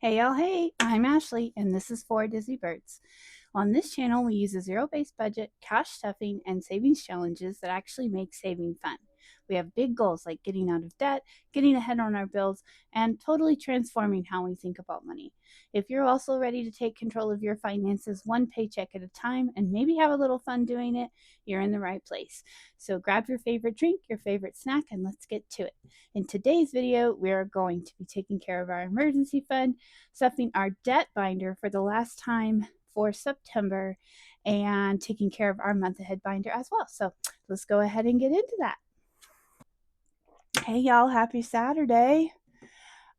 Hey y'all, hey, I'm Ashley and this is For Disney Birds. On this channel, we use a zero-based budget, cash stuffing, and savings challenges that actually make saving fun. We have big goals like getting out of debt, getting ahead on our bills, and totally transforming how we think about money. If you're also ready to take control of your finances one paycheck at a time and maybe have a little fun doing it, you're in the right place. So grab your favorite drink, your favorite snack, and let's get to it. In today's video, we're going to be taking care of our emergency fund, stuffing our debt binder for the last time for September, and taking care of our month ahead binder as well. So let's go ahead and get into that. Hey y'all, happy Saturday.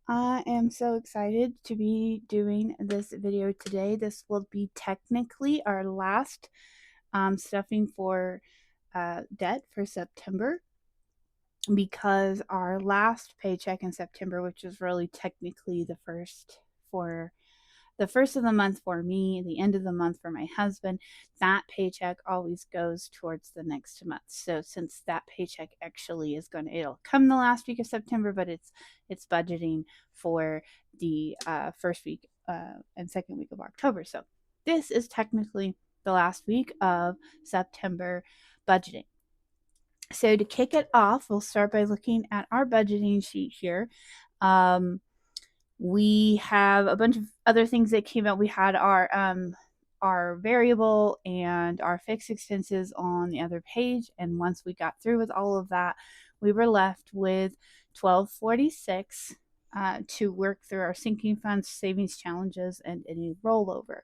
I am so excited to be doing this video today. This will be technically our last stuffing for debt for September, because our last paycheck in September, which is really technically the first of the month for me, the end of the month for my husband, that paycheck always goes towards the next month. So since that paycheck actually it'll come the last week of September, but it's budgeting for the first week and second week of October. So this is technically the last week of September budgeting. So to kick it off, we'll start by looking at our budgeting sheet here. We have a bunch of other things that came out. We had our variable and our fixed expenses on the other page, and once we got through with all of that, we were left with $12.46 to work through our sinking funds, savings challenges, and any rollover.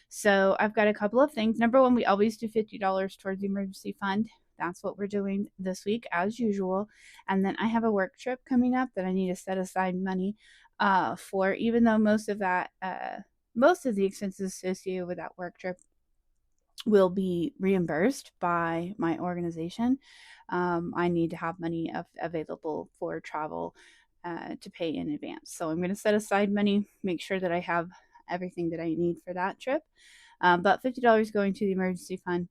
So I've got a couple of things. Number one, we always do $50 towards the emergency fund. That's what we're doing this week as usual. And then I have a work trip coming up that I need to set aside money for, even though most of the expenses associated with that work trip will be reimbursed by my organization. I need to have money available for travel to pay in advance. So I'm going to set aside money, make sure that I have everything that I need for that trip. But $50 going to the emergency fund.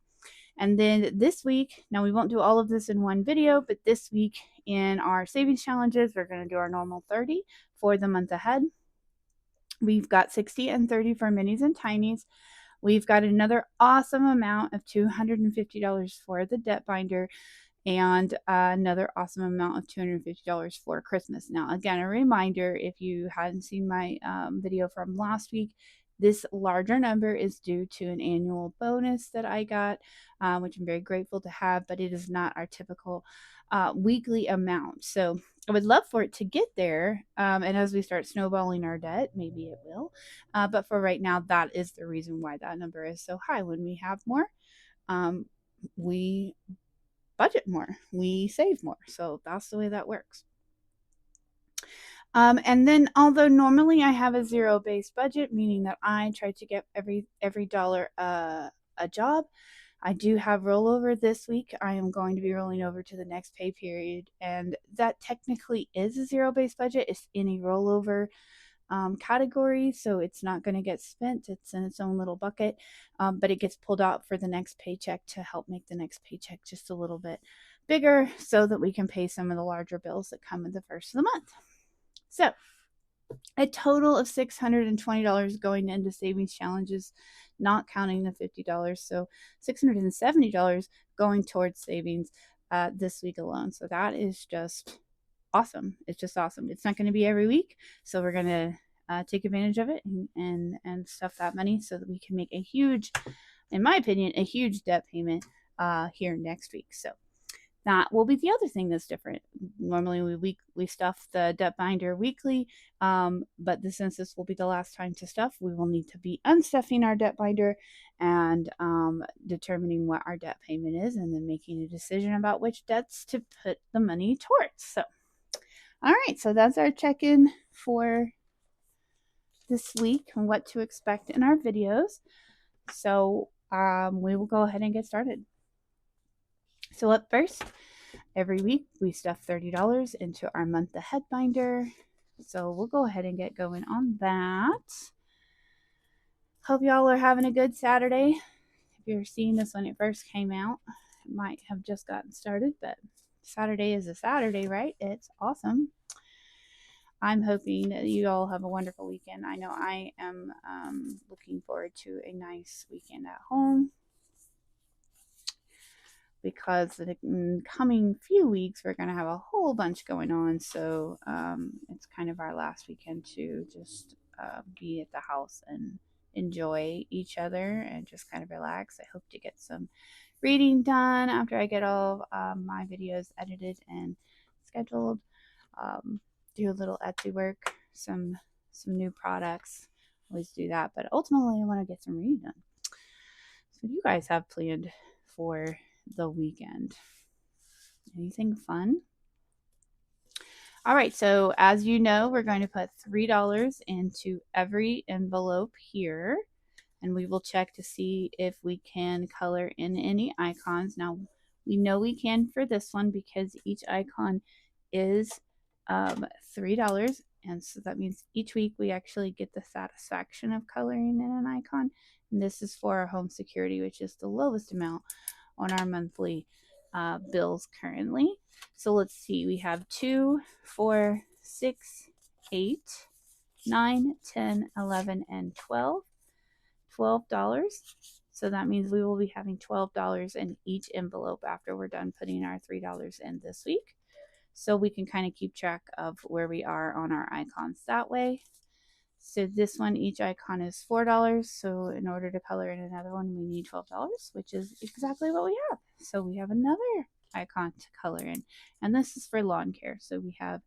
And then this week, now we won't do all of this in one video, but this week in our savings challenges, we're going to do our normal 30 for the month ahead. We've got 60 and 30 for minis and tinies. We've got another awesome amount of $250 for the debt binder, and another awesome amount of $250 for Christmas. Now, again, a reminder, if you hadn't seen my video from last week, this larger number is due to an annual bonus that I got, which I'm very grateful to have, but it is not our typical weekly amount. So I would love for it to get there. And as we start snowballing our debt, maybe it will. But for right now, that is the reason why that number is so high. When we have more, we budget more, we save more. So that's the way that works. And then, although normally I have a zero-based budget, meaning that I try to get every dollar a job, I do have rollover this week. I am going to be rolling over to the next pay period, and that technically is a zero-based budget. It's in a rollover category, so it's not going to get spent. It's in its own little bucket, but it gets pulled out for the next paycheck to help make the next paycheck just a little bit bigger, so that we can pay some of the larger bills that come in the first of the month. So a total of $620 going into savings challenges, not counting the $50. So $670 going towards savings this week alone. So that is just awesome. It's just awesome. It's not going to be every week, so we're going to take advantage of it and stuff that money so that we can make a huge, in my opinion, a huge debt payment here next week. So that will be the other thing that's different. Normally we stuff the debt binder weekly, but since this will be the last time to stuff, we will need to be unstuffing our debt binder and determining what our debt payment is, and then making a decision about which debts to put the money towards. So, all right, so that's our check-in for this week and what to expect in our videos. So we will go ahead and get started. So up first, every week we stuff $30 into our month ahead binder. So we'll go ahead and get going on that. Hope y'all are having a good Saturday. If you're seeing this when it first came out, it might have just gotten started, but Saturday is a Saturday, right? It's awesome. I'm hoping that you all have a wonderful weekend. I know I am looking forward to a nice weekend at home, because the coming few weeks we're going to have a whole bunch going on. So it's kind of our last weekend to just be at the house and enjoy each other and just kind of relax. I hope to get some reading done after I get all my videos edited and scheduled. Do a little Etsy work, some new products. Always do that, but ultimately I want to get some reading done. So what do you guys have planned for the weekend? Anything fun? All right, so as you know, we're going to put $3 into every envelope here, and we will check to see if we can color in any icons. Now, we know we can for this one because each icon is $3, and so that means each week we actually get the satisfaction of coloring in an icon. And this is for our home security, which is the lowest amount on our monthly bills currently. So let's see, we have 2, 4, 6, 8, 9, 10, 11, and 12. $12. So that means we will be having $12 in each envelope after we're done putting our $3 in this week. So we can kind of keep track of where we are on our icons that way. So this one, each icon is $4. So in order to color in another one, we need $12, which is exactly what we have. So we have another icon to color in. And this is for lawn care. So we have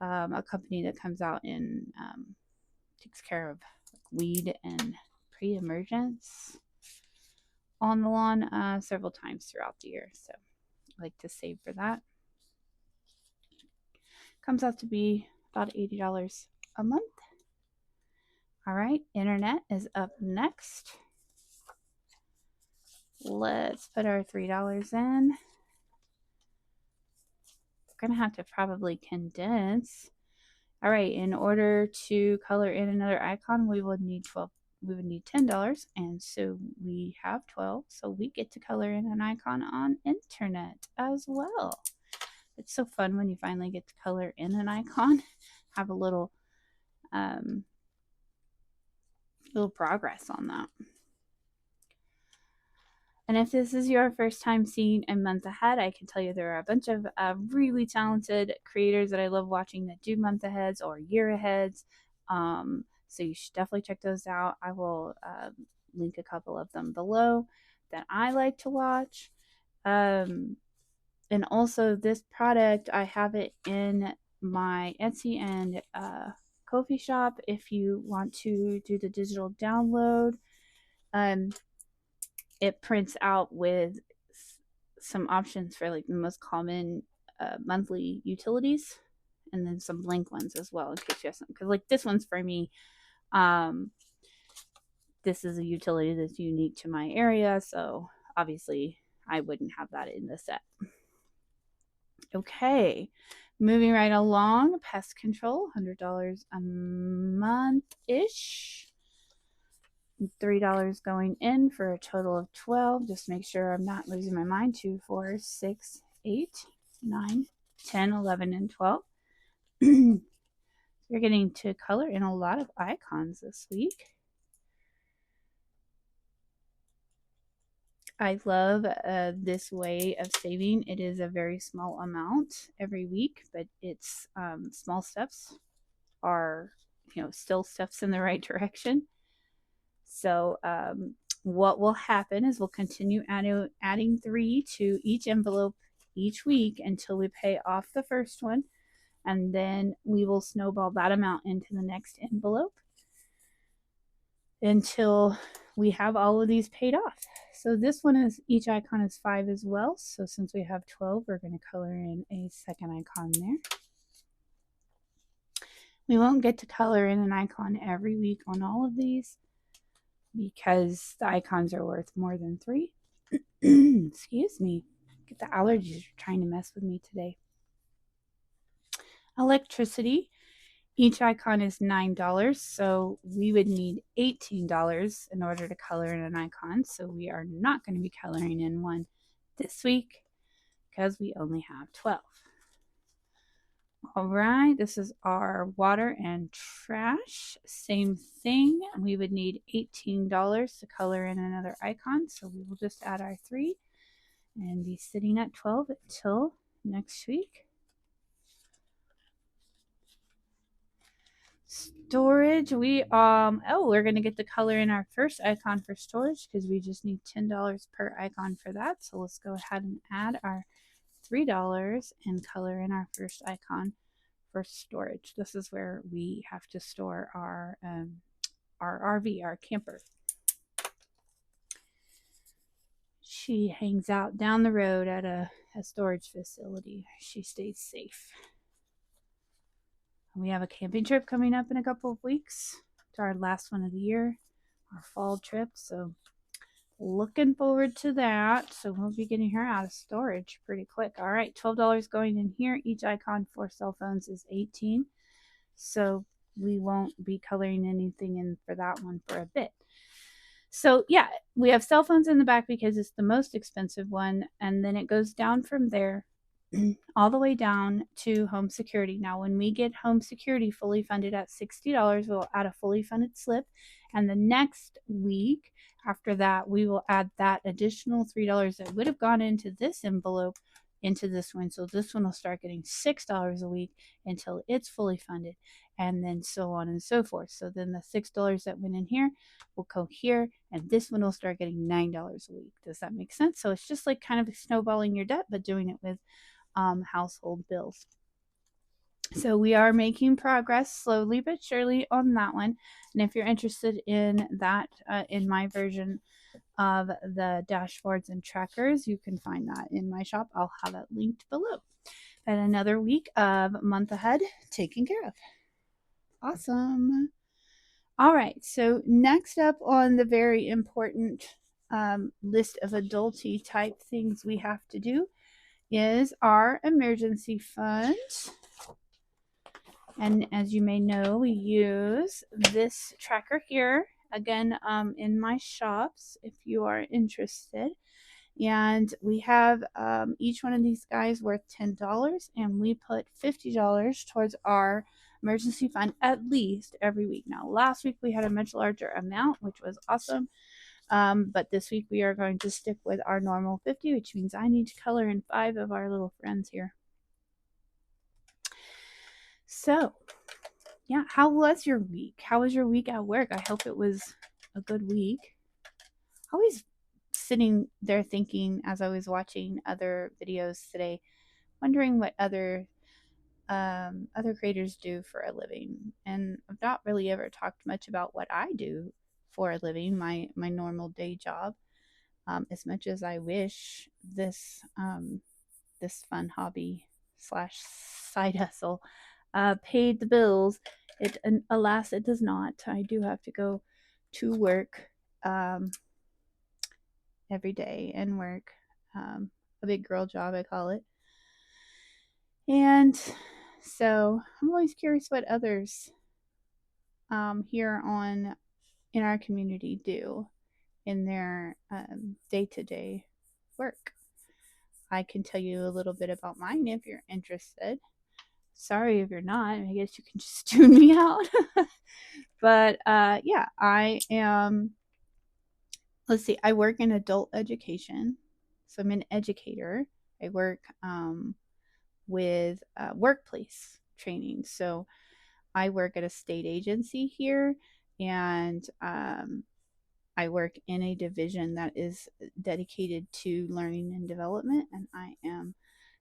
a company that comes out and takes care of weed and pre-emergence on the lawn several times throughout the year. So I like to save for that. Comes out to be about $80 a month. All right, internet is up next. Let's put our $3 in. We're going to have to probably condense. All right, in order to color in another icon, we would need $10, and so we have 12, so we get to color in an icon on internet as well. It's so fun when you finally get to color in an icon, have a little progress on that. And if this is your first time seeing a month ahead, I can tell you there are a bunch of really talented creators that I love watching that do month aheads or year aheads. So you should definitely check those out. I will link a couple of them below that I like to watch. And also this product, I have it in my Etsy and Ko-fi shop if you want to do the digital download. It prints out with some options for like the most common monthly utilities, and then some blank ones as well in case you have some, because like this one's for me. This is a utility that's unique to my area, so obviously I wouldn't have that in the set. Okay, moving right along, pest control, $100 a month-ish. $3 going in for a total of 12. Just make sure I'm not losing my mind. 2, 4, 6, 8, 9, 10, 11, and 12. You're getting to color in a lot of icons this week. I love this way of saving. It is a very small amount every week, but it's small steps are, still steps in the right direction. So what will happen is we'll continue adding 3 to each envelope each week until we pay off the first one, and then we will snowball that amount into the next envelope until we have all of these paid off. So this one is, each icon is 5 as well. So since we have 12, we're going to color in a second icon there. We won't get to color in an icon every week on all of these because the icons are worth more than 3. Excuse me. Get the allergies trying to mess with me today. Electricity. Each icon is $9, so we would need $18 in order to color in an icon. So we are not going to be coloring in one this week because we only have 12. All right, this is our water and trash. Same thing. We would need $18 to color in another icon. So we will just add our 3 and be sitting at 12 until next week. Storage, we're gonna get the color in our first icon for storage because we just need $10 per icon for that. So let's go ahead and add our $3 and color in our first icon for storage. This is where we have to store our RV, our camper. She hangs out down the road at a storage facility. She stays safe. We have a camping trip coming up in a couple of weeks. It's our last one of the year, our fall trip. So looking forward to that. So we'll be getting her out of storage pretty quick. All right, $12 going in here. Each icon for cell phones is $18. So we won't be coloring anything in for that one for a bit. So yeah, we have cell phones in the back because it's the most expensive one. And then it goes down from there all the way down to home security. Now, when we get home security fully funded at $60, we'll add a fully funded slip. And the next week after that, we will add that additional $3 that would have gone into this envelope into this one. So this one will start getting $6 a week until it's fully funded, and then so on and so forth. So then the $6 that went in here will go here, and this one will start getting $9 a week. Does that make sense? So it's just like kind of snowballing your debt, but doing it with household bills. So we are making progress slowly but surely on that one. And if you're interested in that, in my version of the dashboards and trackers, you can find that in my shop. I'll have it linked below. And another week of month ahead taken care of. Awesome. All right, so next up on the very important list of adulty type things we have to do is our emergency fund. And as you may know, we use this tracker here, again, in my shops if you are interested. And we have each one of these guys worth $10, and we put $50 towards our emergency fund at least every week. Now, last week we had a much larger amount, which was awesome. But this week we are going to stick with our normal 50, which means I need to color in 5 of our little friends here. So, yeah, how was your week? How was your week at work? I hope it was a good week. Always sitting there thinking as I was watching other videos today, wondering what other creators do for a living. And I've not really ever talked much about what I do for a living, my normal day job. As much as I wish this this fun hobby slash side hustle paid the bills, alas it does not. I do have to go to work every day and work a big girl job, I call it. And so I'm always curious what others here in our community do in their day-to-day work. I can tell you a little bit about mine if you're interested. Sorry if you're not. I guess you can just tune me out. But yeah, I am. Let's see. I work in adult education, so I'm an educator. I work with workplace training. So I work at a state agency here, and I work in a division that is dedicated to learning and development, and I am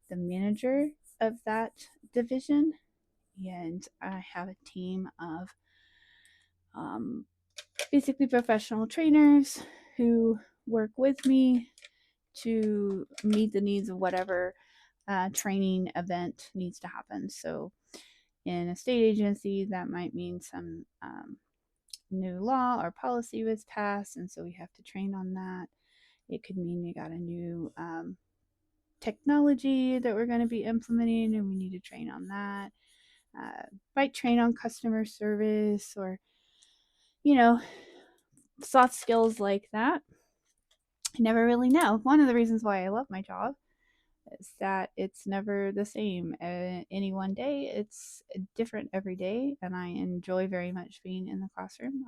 the manager of that division. And I have a team of basically professional trainers who work with me to meet the needs of whatever training event needs to happen. So in a state agency, that might mean some new law or policy was passed, and so we have to train on that. It could mean we got a new technology that we're going to be implementing, and we need to train on that. Might train on customer service or, soft skills like that. I never really know. One of the reasons why I love my job is that it's never the same. Any one day, it's different every day, and I enjoy very much being in the classroom.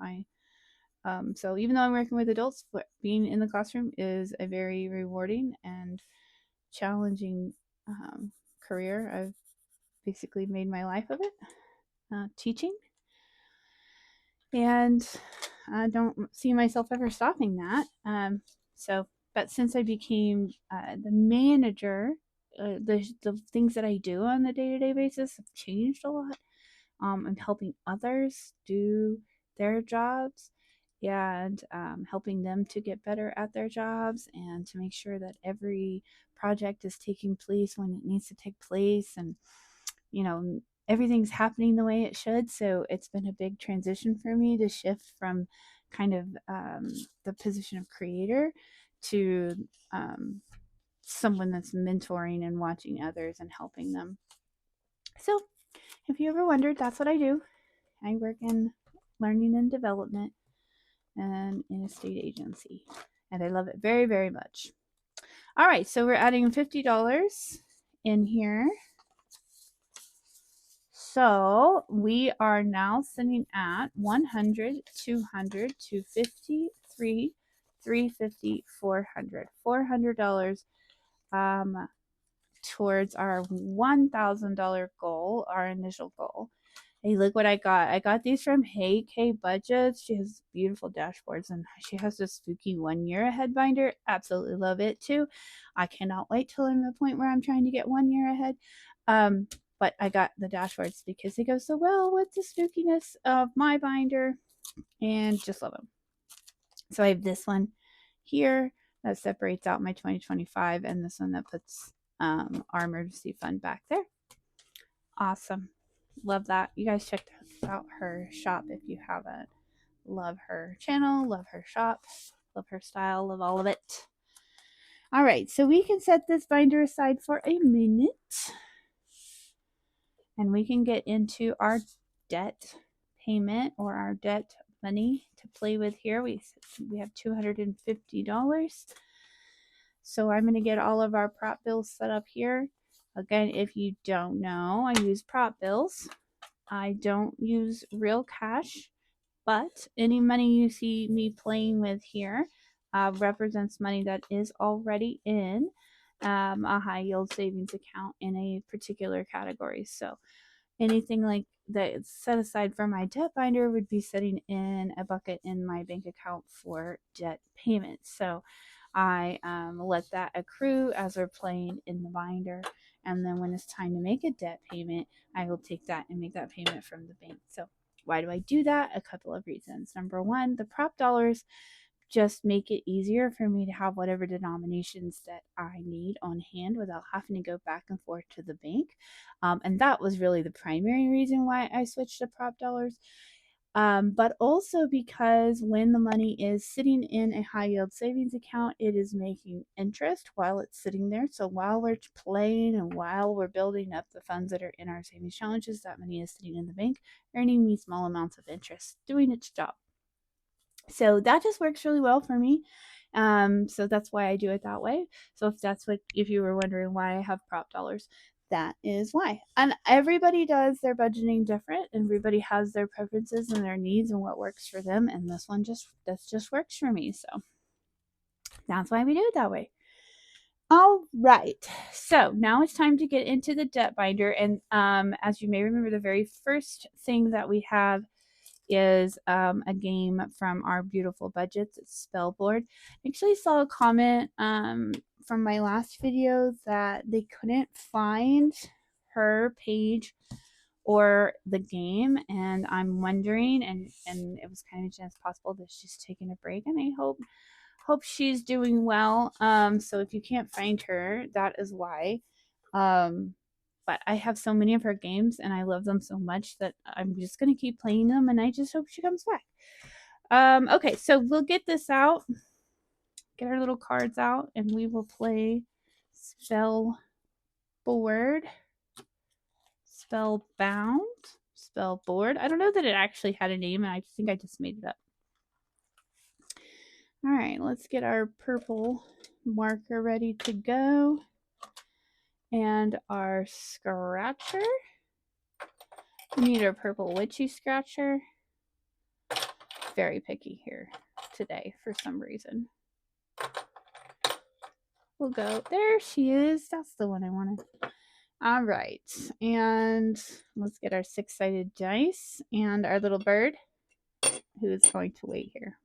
So even though I'm working with adults, being in the classroom is a very rewarding and challenging career. I've basically made my life of it, teaching, and I don't see myself ever stopping that. But since I became the manager, the things that I do on a day-to-day basis have changed a lot. I'm helping others do their jobs and helping them to get better at their jobs and to make sure that every project is taking place when it needs to take place, and everything's happening the way it should. So it's been a big transition for me to shift from kind of the position of creator to someone that's mentoring and watching others and helping them. So if you ever wondered, that's what I do. I work in learning and development and in a state agency, and I love it very, very much. All right, so we're adding $50 in here. So we are now sitting at 100, 200, 250, 350, 400. $400 towards our $1,000 goal, our initial goal. Hey, look what I got. I got these from Hey K Budgets. She has beautiful dashboards, and she has this spooky 1 year ahead binder. Absolutely love it too. I cannot wait till I'm at the point where I'm trying to get 1 year ahead. But I got the dashboards because they go so well with the spookiness of my binder, and just love them. So I have this one here that separates out my 2025, and this one that puts our emergency fund back there. Awesome. Love that. You guys check out her shop if you haven't. Love her channel, love her shop, love her style, love all of it. All right, so we can set this binder aside for a minute, and we can get into our debt payment or our debt money to play with here. We have $250. So I'm going to get all of our prop bills set up here. Again, if you don't know, I use prop bills. I don't use real cash, but any money you see me playing with here represents money that is already in a high yield savings account in a particular category. So anything like that set aside for my debt binder would be sitting in a bucket in my bank account for debt payments. So I let that accrue as we're playing in the binder. And then when it's time to make a debt payment, I will take that and make that payment from the bank. So why do I do that? A couple of reasons. Number one, the prop dollars just make it easier for me to have whatever denominations that I need on hand without having to go back and forth to the bank. And that was really the primary reason why I switched to prop dollars. But also because when the money is sitting in a high yield savings account, it is making interest while it's sitting there. So while we're playing and while we're building up the funds that are in our savings challenges, that money is sitting in the bank, earning me small amounts of interest, doing its job. So that just works really well for me. So that's why I do it that way. So if you were wondering why I have prop dollars, that is why. And everybody does their budgeting different. Everybody has their preferences and their needs and what works for them. And this just works for me. So that's why we do it that way. All right. So now it's time to get into the debt binder. And as you may remember, the very first thing that we have is a game from our beautiful budgets. It's Spellboard. I actually saw a comment from my last video that they couldn't find her page or the game, and I'm wondering, and it was kind of just possible that she's taking a break, and I hope she's doing well. So if you can't find her, that is why. But I have so many of her games and I love them so much that I'm just going to keep playing them, and I just hope she comes back. Okay, so we'll get this out, get our little cards out, and we will play Spellboard, Spellbound, Spellboard. I don't know that it actually had a name, and I think I just made it up. All right, let's get our purple marker ready to go. And our scratcher. We need our purple witchy scratcher. Very picky here today for some reason. We'll go. There she is. That's the one I wanted. All right. And let's get our 6-sided dice and our little bird who is going to wait here.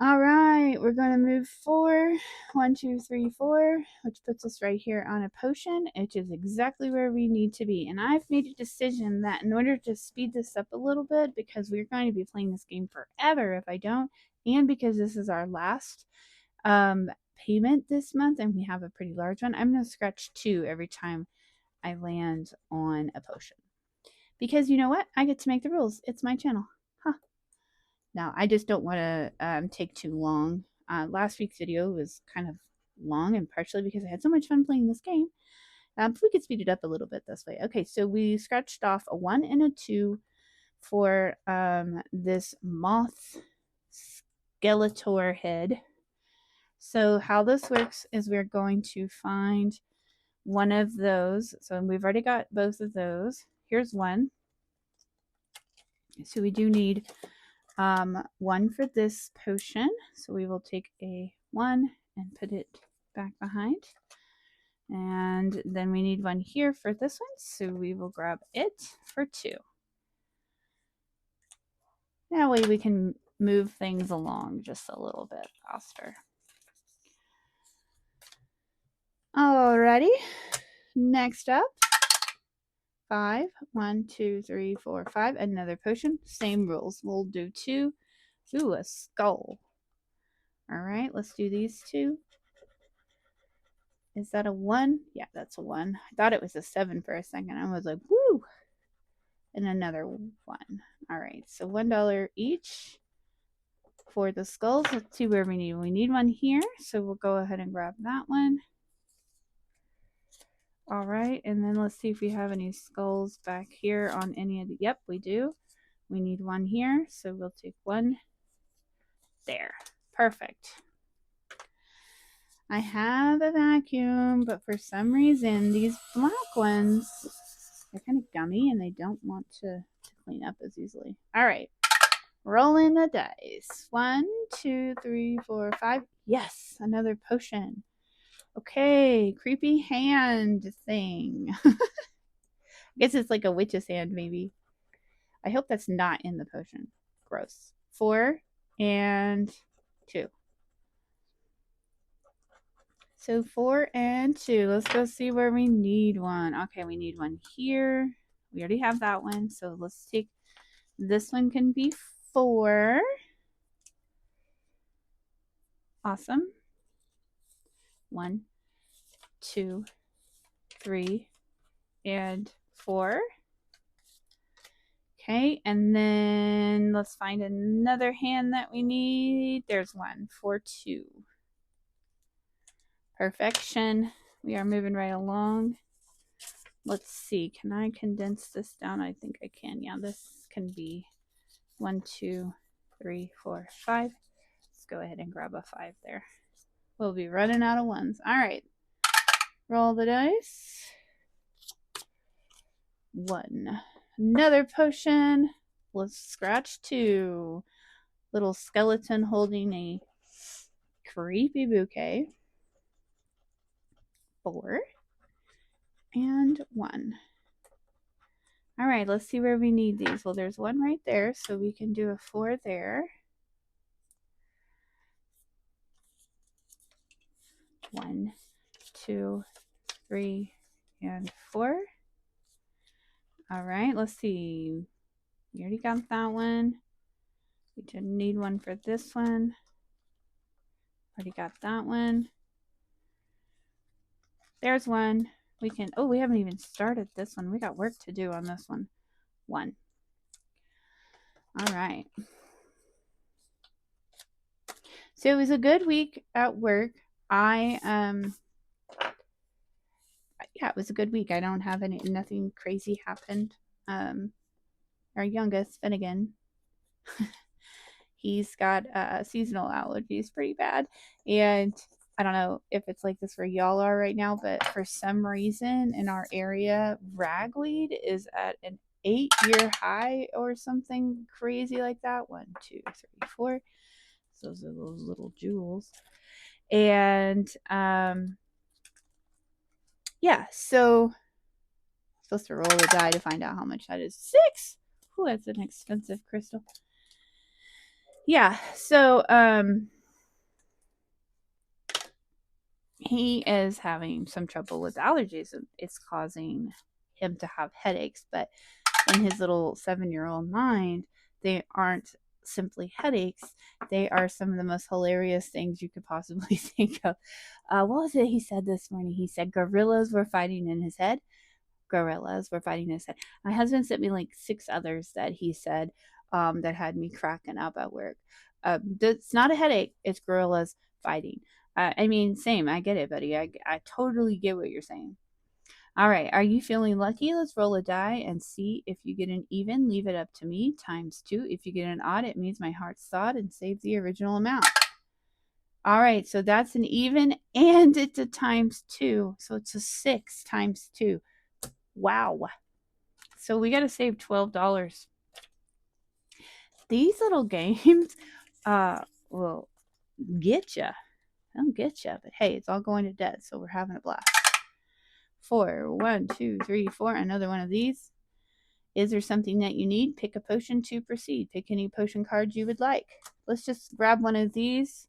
All right, we're going to move 4, 1, 2, 3, 4, which puts us right here on a potion, which is exactly where we need to be. And I've made a decision that in order to speed this up a little bit, because we're going to be playing this game forever if I don't, and because this is our last payment this month, and we have a pretty large one, I'm going to scratch 2 every time I land on a potion. Because you know what? I get to make the rules. It's my channel. Huh. Now, I just don't want to take too long. Last week's video was kind of long, and partially because I had so much fun playing this game. So we could speed it up a little bit this way. Okay, so we scratched off a 1 and a 2 for this moth Skeletor head. So how this works is we're going to find one of those. So we've already got both of those. Here's one. So we do need 1 for this potion. So we will take a 1 and put it back behind. And then we need 1 here for this one. So we will grab it for 2. That way we can move things along just a little bit faster. Alrighty. Next up. 5. 1, 2, 3, 4, 5. Another potion. Same rules. We'll do 2. Ooh, a skull. Alright, let's do these 2. Is that a 1? Yeah, that's a 1. I thought it was a 7 for a second. I was like, woo! And another 1. Alright, so $1 each for the skulls. Let's see where we need. We need 1 here, so we'll go ahead and grab that one. Alright, and then let's see if we have any skulls back here on any of the... Yep, we do. We need 1 here, so we'll take 1 there. Perfect. I have a vacuum, but for some reason, these black ones, they're kind of gummy and they don't want to clean up as easily. All right. Rolling the dice. 1, 2, 3, 4, 5. Yes, another potion. Okay, creepy hand thing. I guess it's like a witch's hand, maybe. I hope that's not in the potion. Gross. 4 and 2. So 4 and 2. Let's go see where we need 1. Okay, we need 1 here. We already have that one. So let's take this one can be 4. Awesome. 1, 2, 3, and 4. Okay, and then let's find another hand that we need. There's 1 for 2. Perfection. We are moving right along. Let's see. Can I condense this down? I think I can. Yeah, this can be 1, 2, 3, 4, 5. Let's go ahead and grab a 5 there. We'll be running out of 1s. All right. Roll the dice. 1. Another potion. Let's scratch 2. Little skeleton holding a creepy bouquet. 4 and 1. All right, let's see where we need these. Well, there's 1 right there, so we can do a 4 there. 1, 2, 3, and 4. All right, let's see. We already got that one. We didn't need 1 for this one. Already got that one. There's 1. We can, oh, we haven't even started this one. We got work to do on this one. 1. All right. So it was a good week at work. Yeah, it was a good week. I don't have nothing crazy happened. Our youngest, Finnegan, he's got seasonal allergies pretty bad, and I don't know if it's like this where y'all are right now, but for some reason in our area, ragweed is at an 8-year high or something crazy like that. 1, 2, 3, 4. So those are those little jewels. And yeah, so I'm supposed to roll the die to find out how much that is. 6. Ooh, that's an expensive crystal. Yeah, so he is having some trouble with allergies. It's causing him to have headaches, but in his little 7-year-old mind, they aren't simply headaches. They are some of the most hilarious things you could possibly think of. What was it he said this morning? He said gorillas were fighting in his head. Gorillas were fighting in his head. My husband sent me like 6 others that he said that had me cracking up at work. It's not a headache. It's gorillas fighting. I mean, same. I get it, buddy. I totally get what you're saying. All right. Are you feeling lucky? Let's roll a die and see if you get an even. Leave it up to me. ×2. If you get an odd, it means my heart's thawed and save the original amount. All right. So that's an even and it's a ×2. So it's a 6 times 2. Wow. So we got to save $12. These little games will get you. They'll get you. But hey, it's all going to debt. So we're having a blast. 4. 1, 2, 3, 4. Another one of these. Is there something that you need? Pick a potion to proceed. Pick any potion cards you would like. Let's just grab one of these.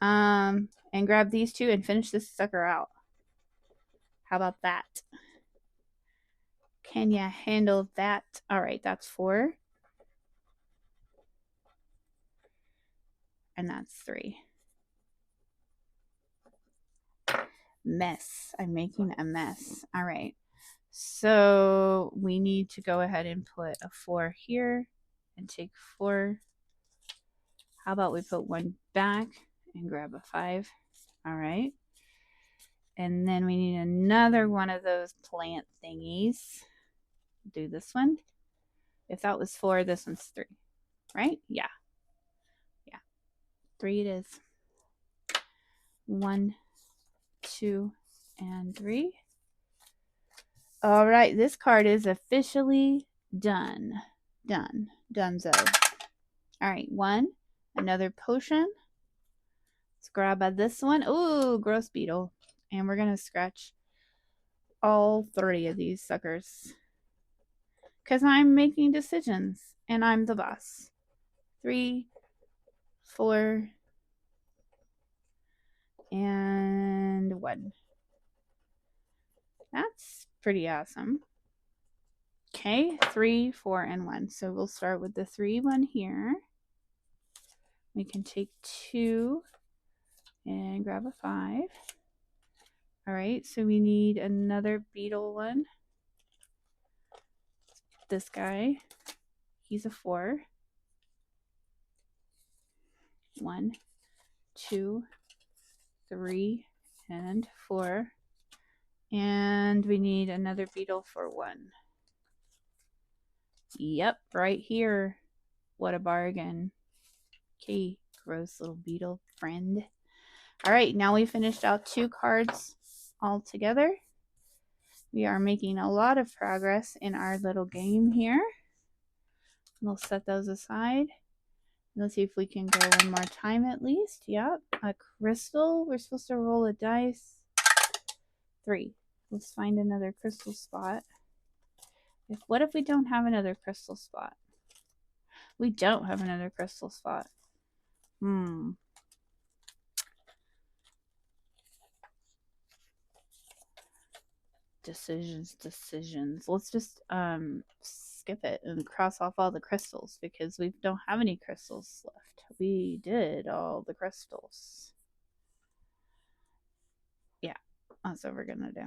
And grab these 2 and finish this sucker out. How about that? Can you handle that? All right, that's 4. And that's 3. Mess. I'm making a mess. All right. So we need to go ahead and put a 4 here and take 4. How about we put 1 back and grab a 5? All right. And then we need another one of those plant thingies. Do this one. If that was 4, this one's 3. Right? Yeah. Yeah. 3 it is. 1, 2, and 3. All right. This card is officially done. Done. Donezo. All right. 1. Another potion. Let's grab this one. Ooh, gross beetle. And we're going to scratch all 3 of these suckers. Because I'm making decisions. And I'm the boss. 3, 4, and 1. That's pretty awesome. Okay, 3, 4, and 1. So we'll start with the 3 one here. We can take 2 and grab a 5. All right, so we need another beetle one. This guy, he's a 4. 1, 2, 3, and 4. And we need another beetle for 1. Yep, right here. What a bargain. Okay, gross little beetle friend. All right, now we finished out 2 cards all together. We are making a lot of progress in our little game here. We'll set those aside. Let's see if we can go one more time at least. Yep, a crystal. We're supposed to roll a dice. 3. Let's find another crystal spot. What if we don't have another crystal spot? We don't have another crystal spot. Decisions. Let's just skip it and cross off all the crystals because we don't have any crystals left. We did all the crystals. Yeah, that's what we're gonna do.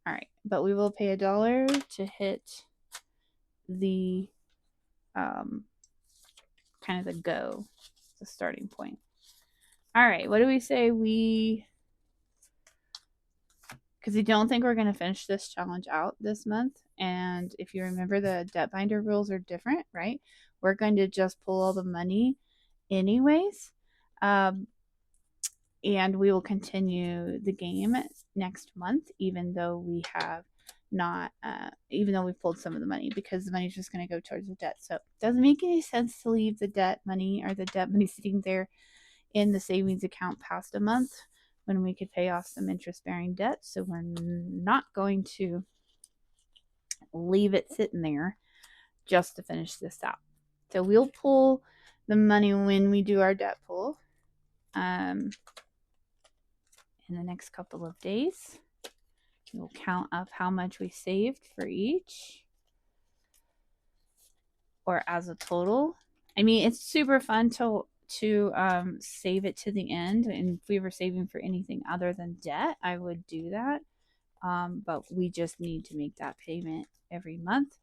All right, but we will pay $1 to hit the kind of the go, the starting point. All right, what do we say we, because we don't think we're going to finish this challenge out this month. And if you remember, the debt binder rules are different, right? We're going to just pull all the money anyways. And we will continue the game next month, even though we have not, even though we pulled some of the money, because the money is just going to go towards the debt. So it doesn't make any sense to leave the debt money or the debt money sitting there in the savings account past a month when we could pay off some interest bearing debt. So we're not going to leave it sitting there just to finish this out. So we'll pull the money when we do our debt pull in the next couple of days. We'll count up how much we saved for each or as a total. I mean, it's super fun to save it to the end. And if we were saving for anything other than debt, I would do that. But we just need to make that payment every month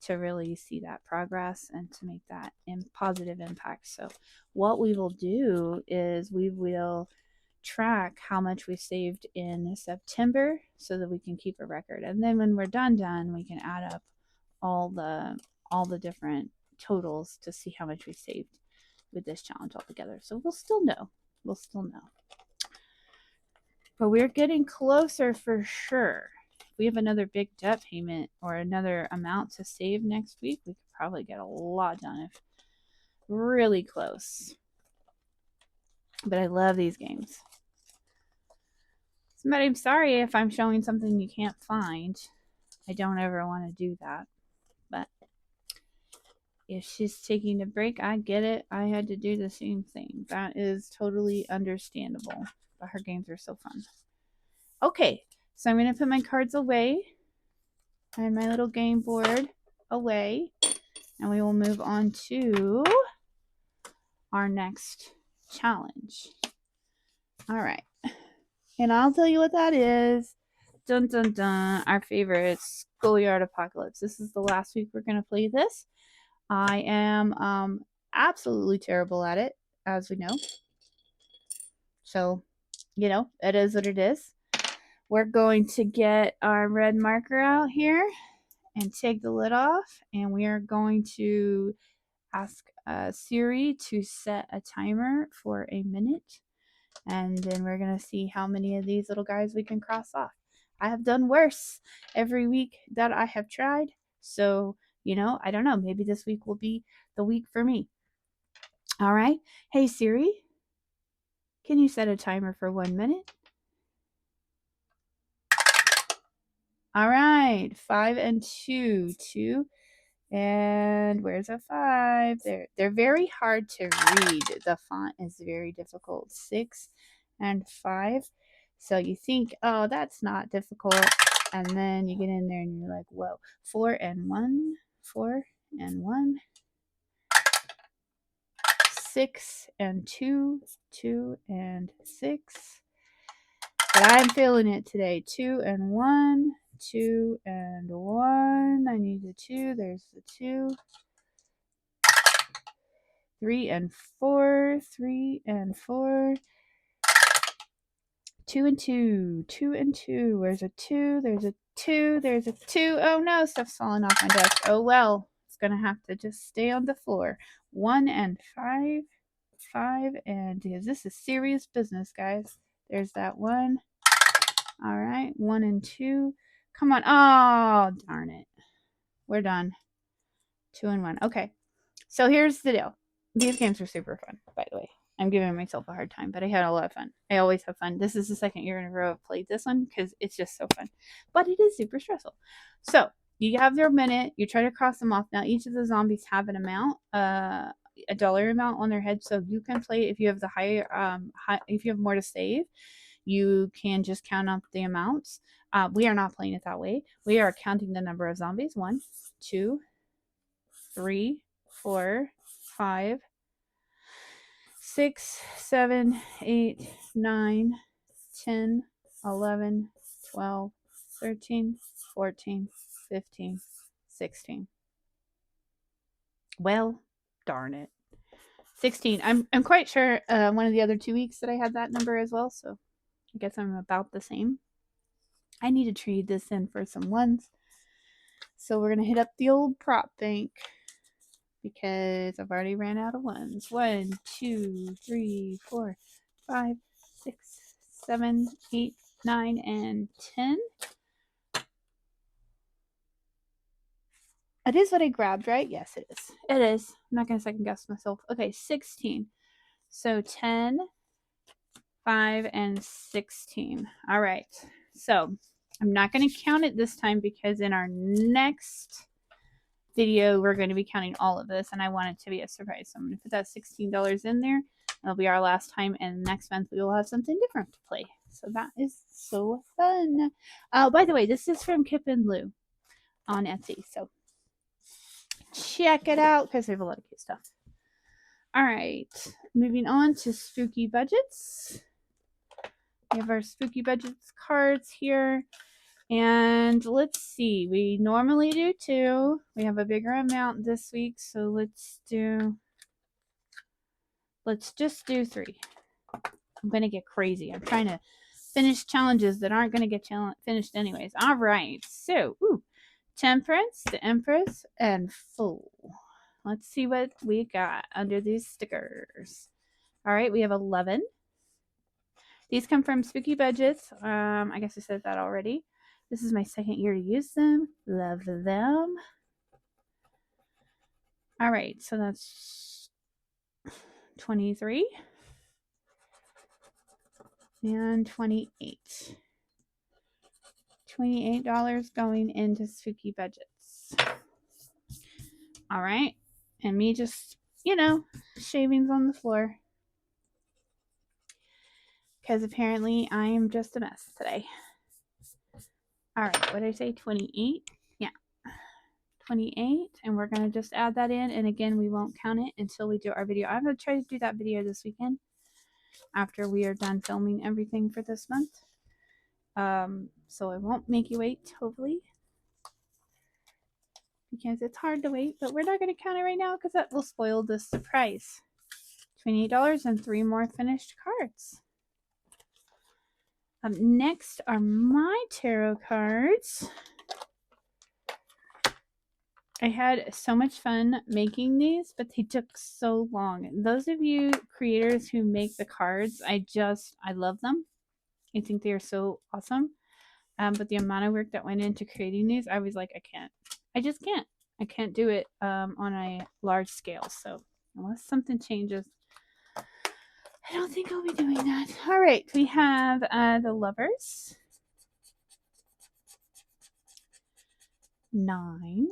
to really see that progress and to make that positive impact. So what we will do is we will track how much we saved in September so that we can keep a record. And then when we're done, we can add up all the different totals to see how much we saved with this challenge altogether. So we'll still know. But we're getting closer for sure. If we have another big debt payment or another amount to save next week, we could probably get a lot done if really close. But I love these games. But I'm sorry if I'm showing something you can't find. I don't ever want to do that. But if she's taking a break, I get it. I had to do the same thing. That is totally understandable. But her games are so fun. Okay, so I'm going to put my cards away and my little game board away. And we will move on to our next challenge. All right. And I'll tell you what that is. Dun dun dun. Our favorite Schoolyard Apocalypse. This is the last week we're going to play this. I am absolutely terrible at it, as we know. So, it is what it is. We're going to get our red marker out here and take the lid off. And we are going to ask Siri to set a timer for a minute. And then we're going to see how many of these little guys we can cross off. I have done worse every week that I have tried. So, I don't know. Maybe this week will be the week for me. All right. Hey, Siri, can you set a timer for 1 minute? All right. 5 and 2. 2. And where's a 5? They're very hard to read. The font is very difficult. 6 and 5. So you think, oh, that's not difficult. And then you get in there and you're like, whoa. 4 and 1. 4 and 1. 6 and 2. 2 and 6. But I'm feeling it today. 2 and 1. 2 and 1. I need the 2. There's the 2. 3 and 4. 3 and 4. 2 and 2. 2 and 2. Where's a 2? There's a 2. There's a 2. Oh no, stuff's falling off my desk. Oh well. It's gonna have to just stay on the floor. 1 and 5. 5 and this is serious business, guys. There's that 1. All right. 1 and 2. Come on. Oh, darn it. We're done. 2 and 1. Okay. So here's the deal. These games are super fun, by the way. I'm giving myself a hard time, but I had a lot of fun. I always have fun. This is the second year in a row I've played this one because it's just so fun. But it is super stressful. So you have your minute. You try to cross them off. Now each of the zombies have an amount, a dollar amount on their head. So you can play if you have the higher, if you have more to save. You can just count up the amounts. We are not playing it that way. We are counting the number of zombies. 1, 2, 3, 4, 5, 6, 7, 8, 9, 10, 11, 12, 13, 14, 15, 16. Well, darn it. 16. I'm quite sure one of the other 2 weeks that I had that number as well, so I guess I'm about the same. I need to trade this in for some ones. So we're going to hit up the old prop bank because I've already ran out of ones. 1, 2, 3, 4, 5, 6, 7, 8, 9, and 10. It is what I grabbed, right? Yes, it is. It is. I'm not going to second guess myself. Okay, 16. So 10, 5, and 16. All right. So I'm not going to count it this time because in our next video, we're going to be counting all of this, and I want it to be a surprise. So I'm going to put that $16 in there. It'll be our last time, and next month we will have something different to play. So that is so fun. By the way, this is from Kip and Lou on Etsy. So check it out because they have a lot of cute stuff. All right, moving on to spooky budgets. We have our spooky budgets cards here. And let's see, we normally do 2. We have a bigger amount this week, so let's just do 3. I'm going to get crazy. I'm trying to finish challenges that aren't going to get finished anyways. All right, so, Temperance, the Empress, and Fool. Let's see what we got under these stickers. All right, we have 11. These come from Spooky Budgets. I guess I said that already. This is my second year to use them. Love them. All right, so that's 23 and 28. $28 going into Spooky Budgets. All right, and me just, shavings on the floor. Because apparently I am just a mess today. All right, what did I say? 28? Yeah. 28, and we're going to just add that in, and again, we won't count it until we do our video. I'm going to try to do that video this weekend after we are done filming everything for this month. So I won't make you wait, hopefully, because it's hard to wait, but we're not going to count it right now because that will spoil the surprise. $28 and 3 more finished cards. Next are my tarot cards. I had so much fun making these, but they took so long. Those of you creators who make the cards, I love them. I think they are so awesome. But the amount of work that went into creating these, I was like, I can't. I just can't. I can't do it on a large scale. So unless something changes, I don't think I'll be doing that. All right, we have the Lovers. 9.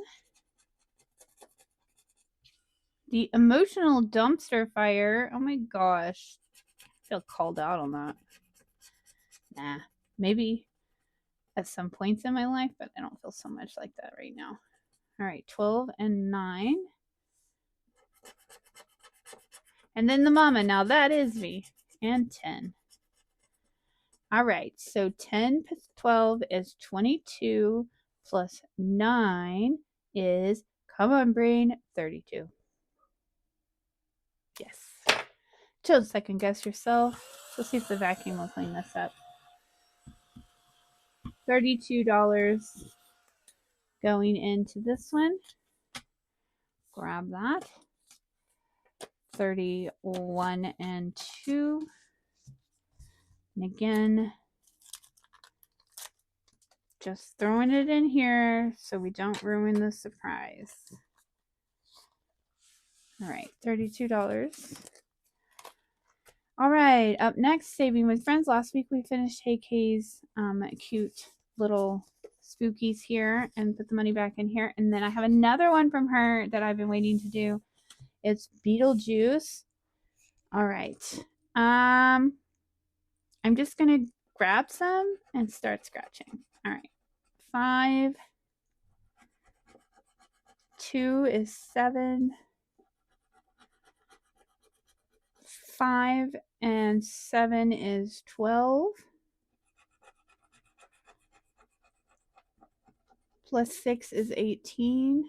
The Emotional Dumpster Fire. Oh my gosh. I feel called out on that. Nah, maybe at some points in my life, but I don't feel so much like that right now. All right, 12 and 9. And then the Mama. Now that is me. And 10. All right, so 10 plus 12 is 22 plus 9 is, come on brain, 32. Yes. Don't second guess yourself. Let's see if the vacuum will clean this up. $32 going into this one. Grab that. 31 and 2. And again, just throwing it in here so we don't ruin the surprise. All right, $32. All right, up next, Saving with Friends. Last week we finished Hey Kay's cute little spookies here and put the money back in here. And then I have another one from her that I've been waiting to do. It's Beetlejuice. All right. I'm just going to grab some and start scratching. All right. 5. 2 is 7. 5 and 7 is 12. Plus 6 is 18.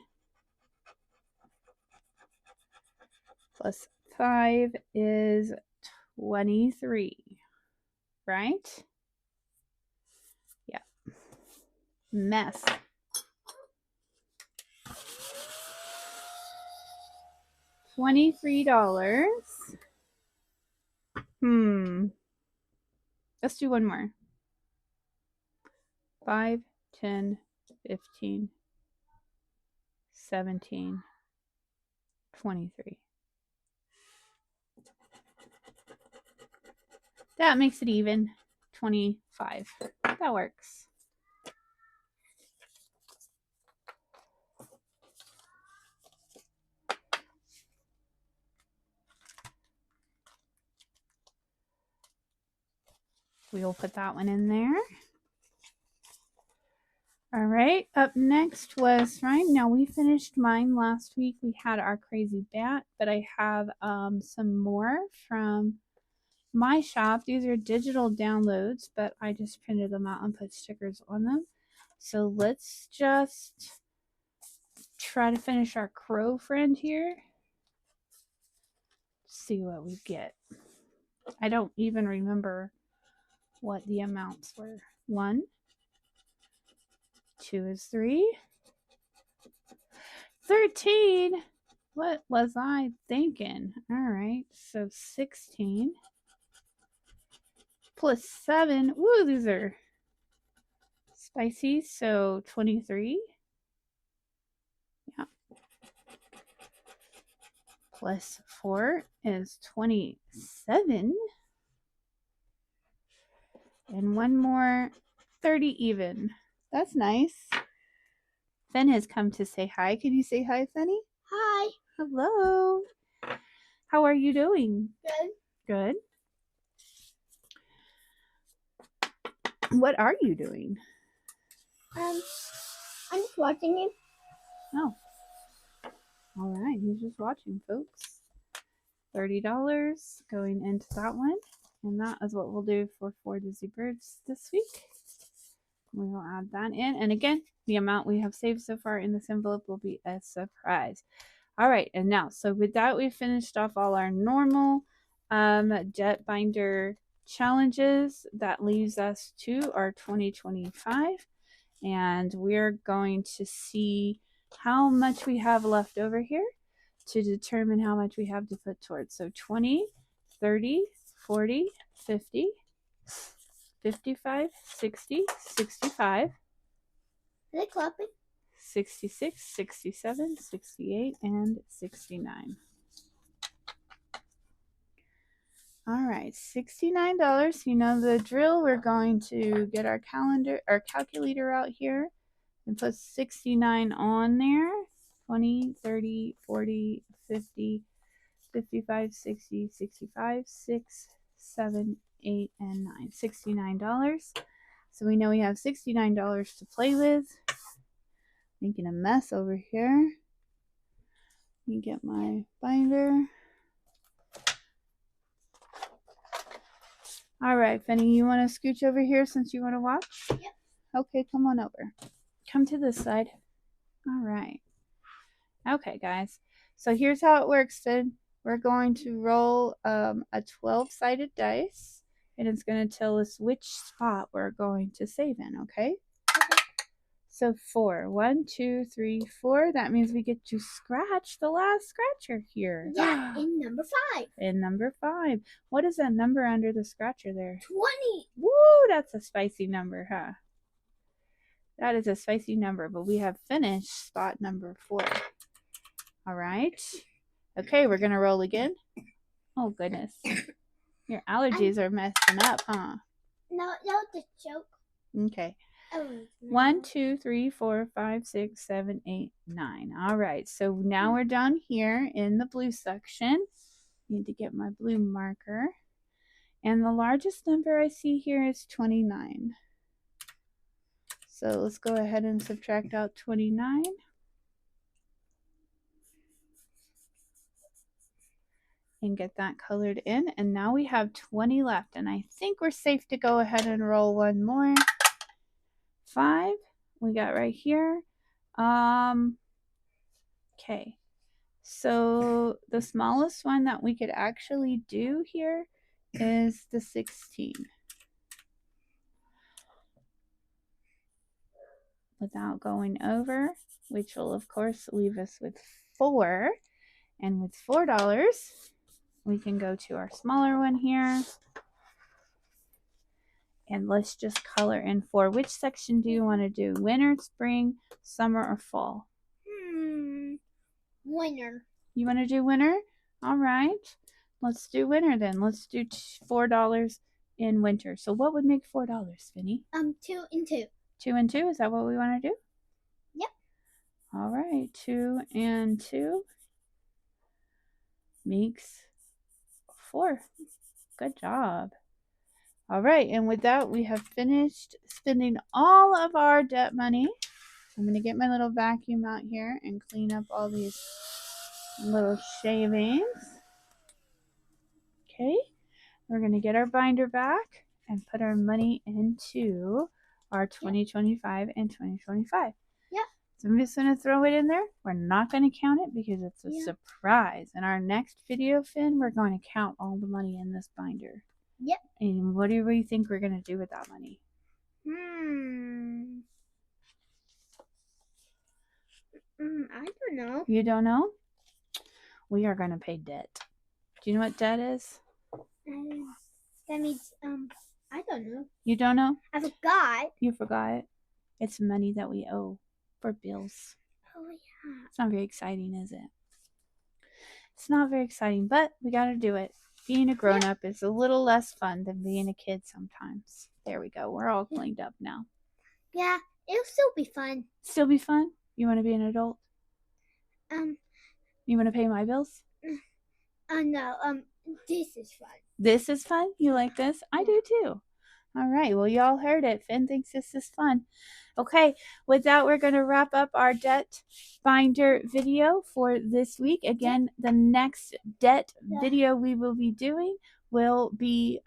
Plus 5 is 23. Right? Yeah. Mess. $23. Let's do one more. 5, 10, 15, 17, 23. That makes it even. 25. That works. We'll put that one in there. All right, up next was, right now we finished mine last week. We had our crazy bat, but I have some more from my shop. These are digital downloads, but I just printed them out and put stickers on them. So let's just try to finish our crow friend here. See what we get. I don't even remember what the amounts were. 1, 2 is 3. 13. What was I thinking? All right, so 16 plus 7. Woo, these are spicy. So 23. Yeah. Plus 4 is 27. And one more, 30 even. That's nice. Fen has come to say hi. Can you say hi, Fenny? Hi. Hello. How are you doing? Good. Good. What are you doing? I'm just watching you. Oh. All right. He's just watching, folks. $30 going into that one. And that is what we'll do for 4 Dizzy Birds this week. We will add that in. And again, the amount we have saved so far in this envelope will be a surprise. All right, and now, so with that, we've finished off all our normal jet binder challenges. That leaves us to our 2025, and we're going to see how much we have left over here to determine how much we have to put towards. So 20, 30, 40, 50, 55, 60, 65. Are they clapping? 66, 67, 68, and 69. All right, $69. You know the drill. We're going to get our calculator out here and put 69 on there. 20, 30, 40, 50, 55, 60, 65, 6, 7, 8, and 9. $69. So we know we have $69 to play with. Making a mess over here. Let me get my binder. All right, Fenny, you want to scooch over here since you want to watch? Yep. Okay, come on over. Come to this side. All right. Okay, guys. So here's how it works, then. We're going to roll a 12-sided dice, and it's going to tell us which spot we're going to save in, okay? So 4. 1, 2, 3, 4. That means we get to scratch the last scratcher here. Yeah, in number 5. In number 5. What is that number under the scratcher there? 20. Woo, that's a spicy number, huh? That is a spicy number, but we have finished spot number 4. All right. Okay, we're going to roll again. Oh, goodness. Your allergies are messing up, huh? No, that was a joke. Okay. Oh, 1, 2, 3, 4, 5, 6, 7, 8, 9. All right, so now we're down here in the blue section. Need to get my blue marker. And the largest number I see here is 29. So let's go ahead and subtract out 29. And get that colored in. And now we have 20 left. And I think we're safe to go ahead and roll one more. 5 we got right here. Okay. So the smallest one that we could actually do here is the 16. Without going over, which will of course leave us with 4. And with $4, we can go to our smaller one here. And let's just color in 4. Which section do you want to do? Winter, spring, summer, or fall? Winter. You want to do winter? All right. Let's do winter then. Let's do $4 in winter. So what would make $4, Vinny? 2 and 2. 2 and 2? Is that what we want to do? Yep. All right. 2 and 2 makes 4. Good job. All right, and with that, we have finished spending all of our debt money. I'm going to get my little vacuum out here and clean up all these little shavings. Okay, we're going to get our binder back and put our money into our 2025 and 2025. Yeah. So I'm just going to throw it in there. We're not going to count it because it's a surprise. In our next video, Finn, we're going to count all the money in this binder. Yep. And what do we think we're going to do with that money? I don't know. You don't know? We are going to pay debt. Do you know what debt is? That means, I don't know. You don't know? I forgot. You forgot. It's money that we owe for bills. Oh, yeah. It's not very exciting, is it? It's not very exciting, but we got to do it. Being a grown-up is a little less fun than being a kid sometimes. There we go. We're all cleaned up now. Yeah, it'll still be fun. Still be fun? You want to be an adult? You want to pay my bills? No, this is fun. This is fun? You like this? I do too. All right. Well, y'all heard it. Finn thinks this is fun. Okay. With that, we're going to wrap up our debt binder video for this week. Again, the next debt video we will be doing will be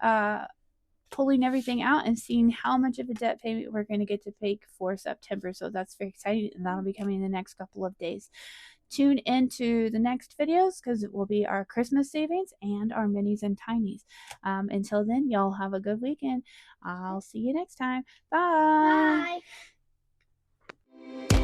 pulling everything out and seeing how much of a debt payment we're going to get to pay for September. So that's very exciting, and that'll be coming in the next couple of days. Tune into the next videos because it will be our Christmas savings and our minis and tinies. Until then, y'all have a good weekend. I'll see you next time. Bye. Bye.